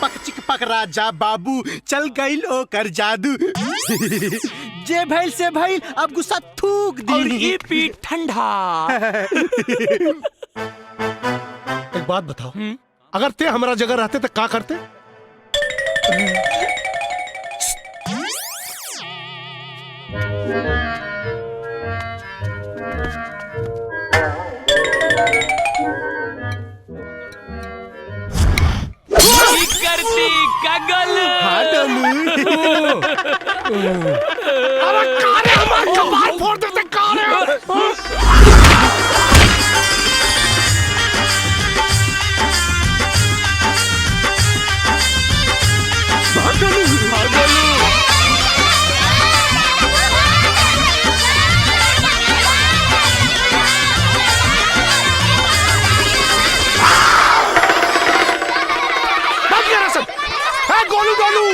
पक चिक पक राजा बाबू चल गईल ओकर जादू। जे भइल से भइल अब गुस्सा थूक दी और ये पीठ ठंडा। एक बात बताओ, अगर ते हमारा जगह रहते तो क्या करते? करती कगल। हाँ डोलू। अरे कारे हमारे कपार फोड़ देते कारे। गोलू गोलू